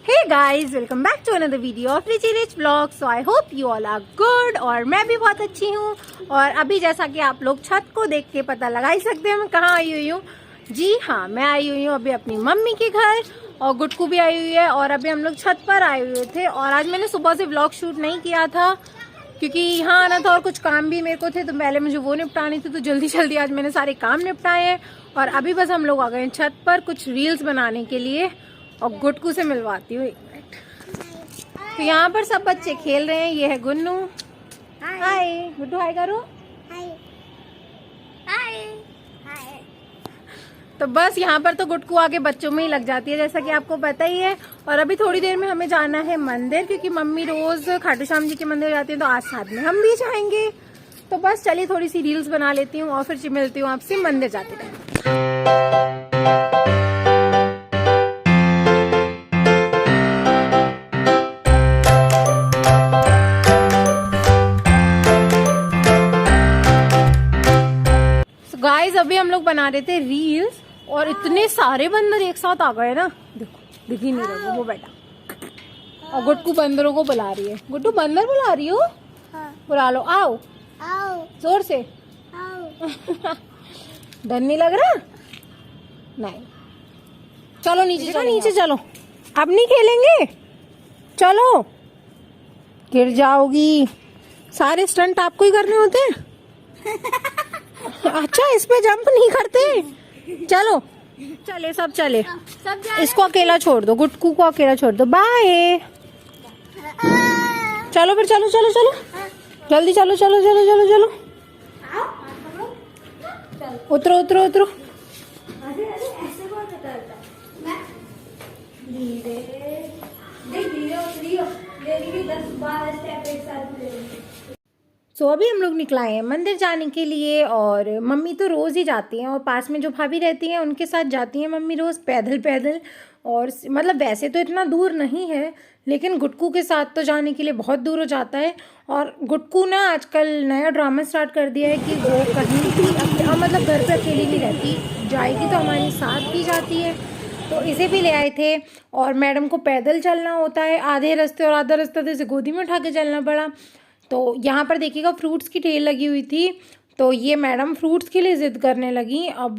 Hey guys, welcome back to another video of Richie Rich Vlog. So I hope you all are good और मैं भी बहुत अच्छी हूँ। और अभी जैसा कि आप लोग छत को देख के पता लगा ही सकते हैं मैं कहाँ आई हुई हूँ। जी हाँ, मैं आई हुई हूँ अभी अपनी मम्मी के घर और गुटकू भी आई हुई है और अभी हम लोग छत पर आए हुए थे। और आज मैंने सुबह से व्लॉग शूट नहीं किया था क्योंकि यहाँ आना था और कुछ काम भी मेरे को थे, तो पहले मुझे वो निपटानी थी, तो जल्दी जल्दी आज मैंने सारे काम निपटाए हैं। और अभी बस हम लोग आ गए छत पर कुछ रील्स बनाने के लिए और गुटकू से मिलवाती हूँ 1 मिनट। तो यहाँ पर सब बच्चे खेल रहे हैं। ये है गुन्नू। हाय गुड्डू, हाय करो। हाय। तो बस यहाँ पर तो गुटकू आके बच्चों में ही लग जाती है, जैसा कि आपको पता ही है। और अभी थोड़ी देर में हमें जाना है मंदिर, क्योंकि मम्मी रोज खाटू श्याम जी के मंदिर जाती है, तो आज साथ में हम भी जाएंगे। तो बस चलिए थोड़ी सी रील्स बना लेती हूँ और फिर मिलती हूँ आपसे मंदिर जाते टाइम। गाइस अभी हम लोग बना रहे थे रील्स और इतने सारे बंदर एक साथ आ गए ना, देखो दिख ही नहीं रहा वो बेटा। और गुड्डू बंदरों को बुला रही है। गुड्डू बंदर बुला रही हो? बुला लो, आओ आओ जोर से। डर नहीं लग रहा? नहीं, चलो नीचे चलो, नीचे चलो। अब नहीं खेलेंगे, चलो गिर जाओगी। सारे स्टंट आपको ही करने होते हैं। अच्छा, इस पे जंप नहीं करते। चलो चले, सब चले। इसको अकेला छोड़ दो, गुटकू को अकेला छोड़ दो। बाय। चलो फिर, चलो चलो चलो जल्दी, चलो चलो चलो चलो चलो। उतरो उतरो उतरो। सो अभी हम लोग निकलाए हैं मंदिर जाने के लिए। और मम्मी तो रोज़ ही जाती हैं और पास में जो भाभी रहती हैं उनके साथ जाती हैं मम्मी रोज़ पैदल पैदल। और मतलब वैसे तो इतना दूर नहीं है, लेकिन गुटकू के साथ तो जाने के लिए बहुत दूर हो जाता है। और गुटकू ना आजकल नया ड्रामा स्टार्ट कर दिया है कि वो कहीं भी मतलब घर पे अकेली नहीं रहती, जाएगी तो हमारे साथ भी जाती है। तो इसे भी ले आए थे। और मैडम को पैदल चलना होता है आधे रास्ते, और आधा रास्ता तो इसे गोदी में उठा के चलना पड़ा। तो यहाँ पर देखिएगा फ्रूट्स की ठेल लगी हुई थी, तो ये मैडम फ्रूट्स के लिए ज़िद करने लगी। अब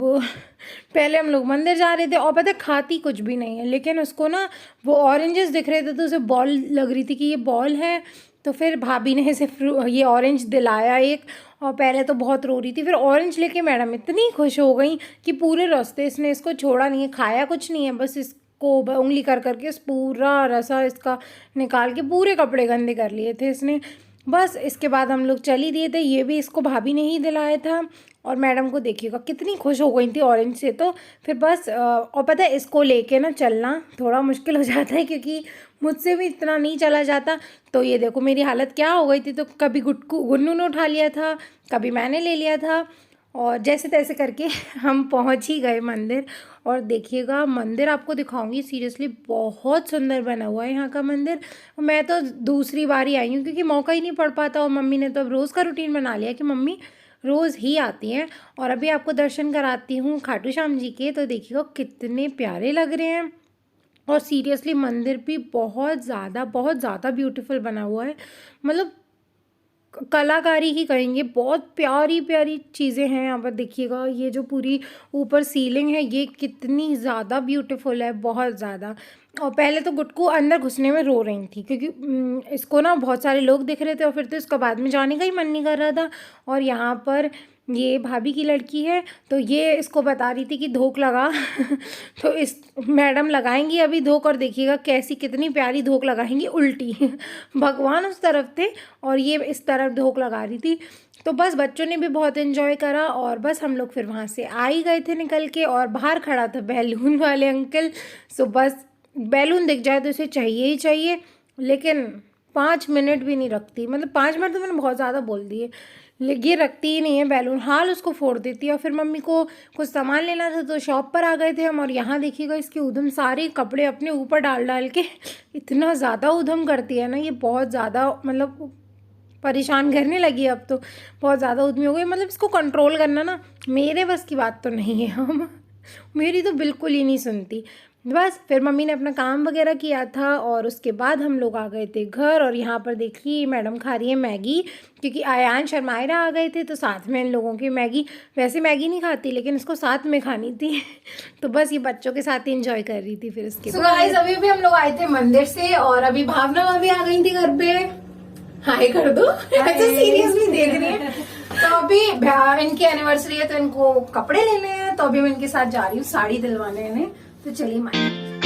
पहले हम लोग मंदिर जा रहे थे और पता है खाती कुछ भी नहीं है, लेकिन उसको ना वो ऑरेंजेस दिख रहे थे तो उसे बॉल लग रही थी कि ये बॉल है। तो फिर भाभी ने इसे ये ऑरेंज दिलाया एक, और पहले तो बहुत रो रही थी। फिर ऑरेंज लेके मैडम इतनी खुश हो गई कि पूरे रास्ते इसने इसको छोड़ा नहीं है, खाया कुछ नहीं है, बस इसको उंगली कर करके इस पूरा रसा इसका निकाल के पूरे कपड़े गंदे कर लिए थे इसने। बस इसके बाद हम लोग चल ही दिए थे। ये भी इसको भाभी ने ही दिलाया था। और मैडम को देखिएगा कितनी खुश हो गई थी ऑरेंज से। तो फिर बस और पता है इसको लेके ना चलना थोड़ा मुश्किल हो जाता है, क्योंकि मुझसे भी इतना नहीं चला जाता। तो ये देखो मेरी हालत क्या हो गई थी। तो कभी गुन्नू ने उठा लिया था, कभी मैंने ले लिया था, और जैसे तैसे करके हम पहुंच ही गए मंदिर। और देखिएगा मंदिर आपको दिखाऊंगी, सीरियसली बहुत सुंदर बना हुआ है यहाँ का मंदिर। मैं तो दूसरी बार ही आई हूँ क्योंकि मौका ही नहीं पड़ पाता, और मम्मी ने तो अब रोज़ का रूटीन बना लिया कि मम्मी रोज़ ही आती हैं। और अभी आपको दर्शन कराती हूँ खाटू श्याम जी के। तो देखिएगा कितने प्यारे लग रहे हैं। और सीरियसली मंदिर भी बहुत ज़्यादा ब्यूटीफुल बना हुआ है, मतलब कलाकारी ही कहेंगे। बहुत प्यारी प्यारी चीज़ें हैं यहाँ पर। देखिएगा ये जो पूरी ऊपर सीलिंग है ये कितनी ज़्यादा ब्यूटीफुल है, बहुत ज़्यादा। और पहले तो गुटकू अंदर घुसने में रो रही थी क्योंकि इसको ना बहुत सारे लोग दिख रहे थे, और फिर तो इसका बाद में जाने का ही मन नहीं कर रहा था। और यहाँ पर ये भाभी की लड़की है, तो ये इसको बता रही थी कि धोक लगा। तो इस मैडम लगाएंगी अभी धोक, और देखिएगा कैसी कितनी प्यारी धोक लगाएंगी उल्टी। भगवान उस तरफ थे और ये इस तरफ धोक लगा रही थी। तो बस बच्चों ने भी बहुत एंजॉय करा। और बस हम लोग फिर वहाँ से आ ही गए थे निकल के, और बाहर खड़ा था बैलून वाले अंकल। सो बस बैलून दिख जाए तो इसे चाहिए ही चाहिए, लेकिन 5 मिनट भी नहीं रखती। मतलब 5 मिनट तो मैंने बहुत ज़्यादा बोल दिए, ये रखती ही नहीं है बैलून, हाल उसको फोड़ देती है। और फिर मम्मी को कुछ सामान लेना था तो शॉप पर आ गए थे हम। और यहाँ देखिएगा इसकी उधम, सारे कपड़े अपने ऊपर डाल डाल के इतना ज़्यादा उधम करती है ना ये, बहुत ज़्यादा मतलब परेशान करने लगी अब तो, बहुत ज़्यादा उद्यमी हो गई। मतलब इसको कंट्रोल करना ना मेरे बस की बात तो नहीं है। हम मेरी तो बिल्कुल ही नहीं सुनती। बस फिर मम्मी ने अपना काम वगैरह किया था और उसके बाद हम लोग आ गए थे घर। और यहाँ पर देखिए मैडम खा रही है मैगी, क्योंकि आयान शर्मायरा आ गए थे तो साथ में इन लोगों की मैगी, वैसे मैगी नहीं खाती लेकिन इसको साथ में खानी थी तो बस ये बच्चों के साथ ही इंजॉय कर रही थी। फिर उसके बाद गाइस अभी भी हम लोग आए थे मंदिर से और अभी भावना भाभी आ गई थी घर पे। हाय कर दो, ऐसे सीरियसली देख रही है। तो अभी इनकी एनिवर्सरी है तो इनको कपड़े लेने हैं, तो अभी मैं इनके साथ जा रही हूँ साड़ी दिलवाने इन्हें। तो चलिए माई।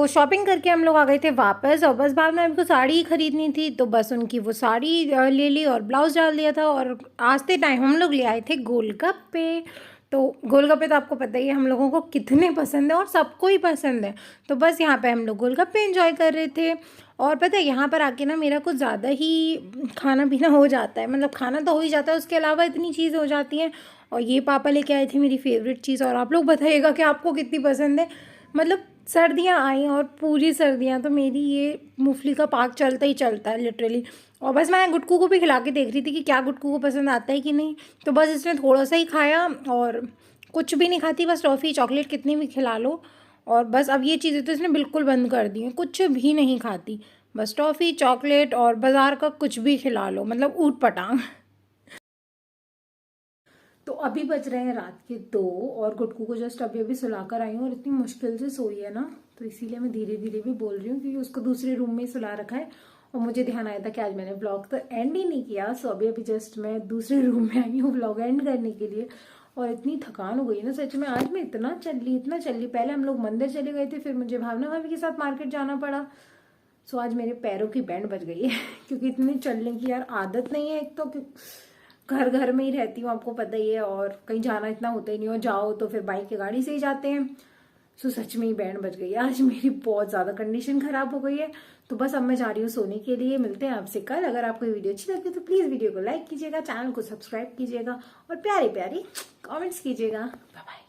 शॉपिंग करके हम लोग आ गए थे वापस और बस बाद में हमको साड़ी खरीदनी थी तो बस उनकी वो साड़ी ले ली और ब्लाउज़ डाल दिया था। और आते टाइम हम लोग ले आए थे गोलगप्पे। तो गोलगप्पे तो आपको पता ही है हम लोगों को कितने पसंद है और सबको ही पसंद है। तो बस यहाँ पे हम लोग गोलगप्पे एंजॉय कर रहे थे। और पता है यहाँ पर आके ना मेरा कुछ ज़्यादा ही खाना पीना हो जाता है, मतलब खाना तो हो ही जाता है, उसके अलावा इतनी चीज़ हो जाती हैं। और ये पापा लेके आए थे मेरी फेवरेट चीज़, और आप लोग बताइएगा कि आपको कितनी पसंद है। मतलब सर्दियाँ आई और पूरी सर्दियाँ तो मेरी ये मूंगफली का पाक चलता ही चलता है लिटरली। और बस मैं गुटकू को भी खिला के देख रही थी कि क्या गुटकू को पसंद आता है कि नहीं। तो बस इसने थोड़ा सा ही खाया और कुछ भी नहीं खाती, बस टॉफ़ी चॉकलेट कितनी भी खिला लो। और बस अब ये चीज़ें तो इसने बिल्कुल बंद कर दी हैं, कुछ भी नहीं खाती, बस टॉफ़ी चॉकलेट और बाज़ार का कुछ भी खिला लो, मतलब ऊट पटांग। तो अभी बज रहे हैं रात के 2 और गुटकू को जस्ट अभी अभी सुलाकर आई हूँ और इतनी मुश्किल से सोई है ना, तो इसीलिए मैं धीरे धीरे भी बोल रही हूँ क्योंकि उसको दूसरे रूम में ही सुला रखा है। और मुझे ध्यान आया था कि आज मैंने व्लॉग तो एंड ही नहीं किया, सो अभी अभी जस्ट मैं दूसरे रूम में आई हूँ व्लॉग एंड करने के लिए। और इतनी थकान हो गई ना सच में, आज मैं इतना चल ली। पहले हम लोग मंदिर चले गए थे, फिर मुझे भावना भाभी के साथ मार्केट जाना पड़ा। सो आज मेरे पैरों की बैंड बज गई है क्योंकि इतनी चलने की यार आदत नहीं है। एक तो घर घर में ही रहती हूँ आपको पता ही है, और कहीं जाना इतना होता ही नहीं, हो जाओ तो फिर बाइक या गाड़ी से ही जाते हैं। सो सच में ही बैंड बज गई है, आज मेरी बहुत ज़्यादा कंडीशन ख़राब हो गई है। तो बस अब मैं जा रही हूँ सोने के लिए, मिलते हैं आपसे कल। अगर आपको ये वीडियो अच्छी लगती है तो प्लीज़ वीडियो को लाइक कीजिएगा, चैनल को सब्सक्राइब कीजिएगा और प्यारे प्यारे कमेंट्स कीजिएगा। Bye bye.